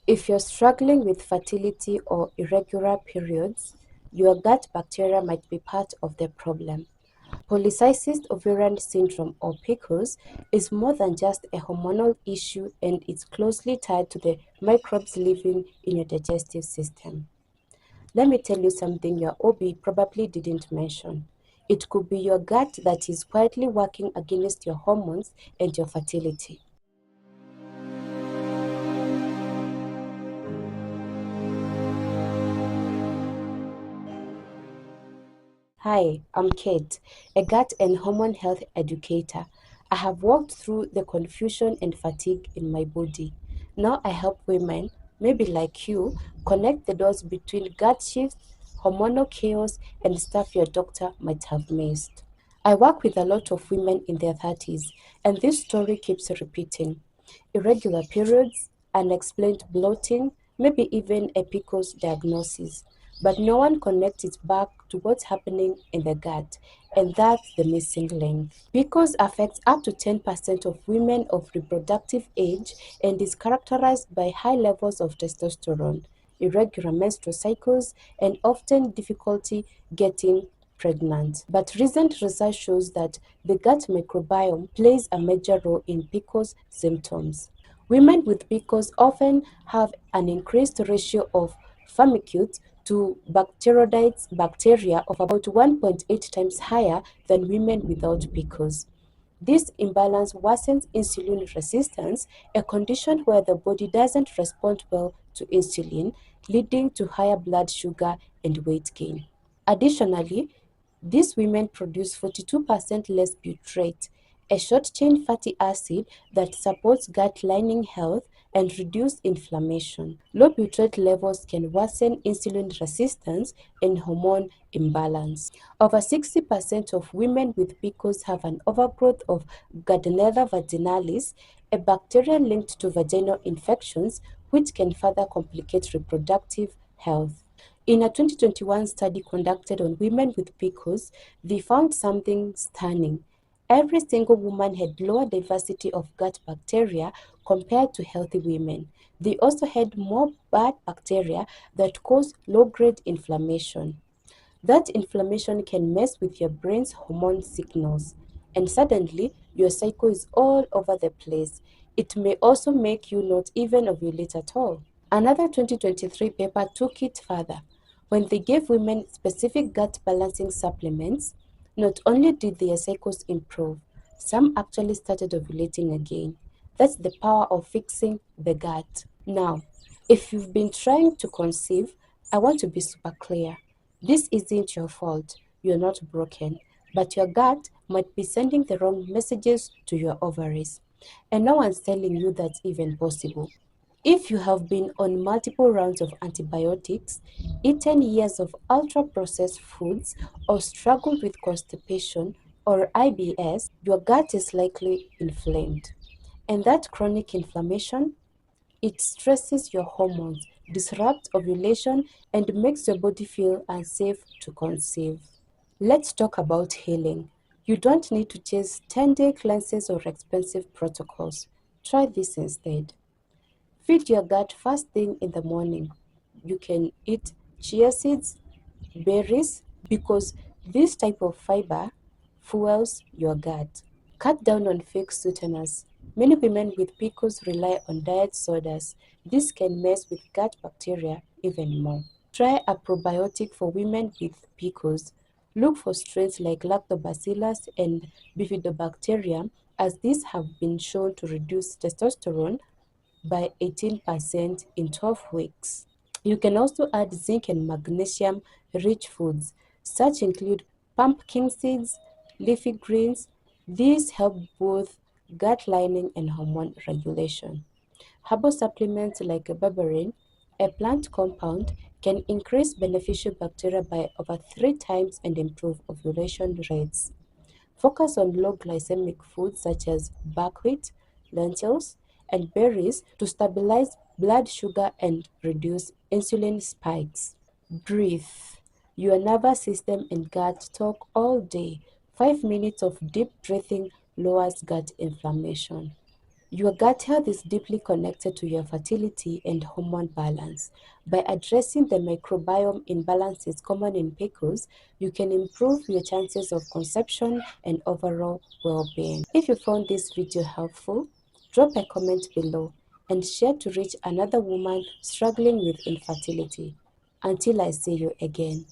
If you're struggling with fertility or irregular periods, your gut bacteria might be part of the problem. Polycystic ovarian syndrome or PCOS is more than just a hormonal issue, and it's closely tied to the microbes living in your digestive system. Let me tell you something your OB probably didn't mention. It could be your gut that is quietly working against your hormones and your fertility. Hi, I'm Kate, a gut and hormone health educator. I have walked through the confusion and fatigue in my body. Now I help women, maybe like you, connect the dots between gut shifts, hormonal chaos, and stuff your doctor might have missed. I work with a lot of women in their 30s, and this story keeps repeating. Irregular periods, unexplained bloating, maybe even a PCOS diagnosis. But no one connects it back to what's happening in the gut, and that's the missing link. PCOS affects up to 10% of women of reproductive age and is characterized by high levels of testosterone, irregular menstrual cycles, and often difficulty getting pregnant. But recent research shows that the gut microbiome plays a major role in PCOS symptoms. Women with PCOS often have an increased ratio of firmicutes to bacteroides bacteria of about 1.8 times higher than women without PCOS. This imbalance worsens insulin resistance, a condition where the body doesn't respond well to insulin, leading to higher blood sugar and weight gain. Additionally, these women produce 42% less butyrate, a short-chain fatty acid that supports gut lining health and reduce inflammation. Low butyrate levels can worsen insulin resistance and hormone imbalance. Over 60% of women with PCOS have an overgrowth of Gardnerella vaginalis, a bacteria linked to vaginal infections, which can further complicate reproductive health. In a 2021 study conducted on women with PCOS, they found something stunning. Every single woman had lower diversity of gut bacteria compared to healthy women. They also had more bad bacteria that cause low-grade inflammation. That inflammation can mess with your brain's hormone signals, and suddenly your cycle is all over the place. It may also make you not even ovulate at all. Another 2023 paper took it further. When they gave women specific gut balancing supplements, not only did their cycles improve, some actually started ovulating again. That's the power of fixing the gut. Now, if you've been trying to conceive, I want to be super clear. This isn't your fault. You're not broken. But your gut might be sending the wrong messages to your ovaries. And no one's telling you that's even possible. If you have been on multiple rounds of antibiotics, eaten years of ultra-processed foods, or struggled with constipation or IBS, your gut is likely inflamed. And that chronic inflammation, it stresses your hormones, disrupts ovulation, and makes your body feel unsafe to conceive. Let's talk about healing. You don't need to chase 10-day cleanses or expensive protocols. Try this instead. Feed your gut first thing in the morning. You can eat chia seeds, berries, because this type of fiber fuels your gut. Cut down on fake sweeteners. Many women with PCOS rely on diet sodas. This can mess with gut bacteria even more. Try a probiotic for women with PCOS. Look for strains like lactobacillus and bifidobacterium, as these have been shown to reduce testosterone by 18% in 12 weeks. You can also add zinc and magnesium rich foods. Such include pumpkin seeds, leafy greens. These help both gut lining and hormone regulation. Herbal supplements like berberine, a plant compound, can increase beneficial bacteria by over 3 times and improve ovulation rates. Focus on low glycemic foods such as buckwheat, lentils, and berries to stabilize blood sugar and reduce insulin spikes. Breathe. Your nervous system and gut talk all day. 5 minutes of deep breathing lowers gut inflammation. Your gut health is deeply connected to your fertility and hormone balance. By addressing the microbiome imbalances common in PCOS, you can improve your chances of conception and overall well-being. If you found this video helpful, drop a comment below and share to reach another woman struggling with infertility. Until I see you again.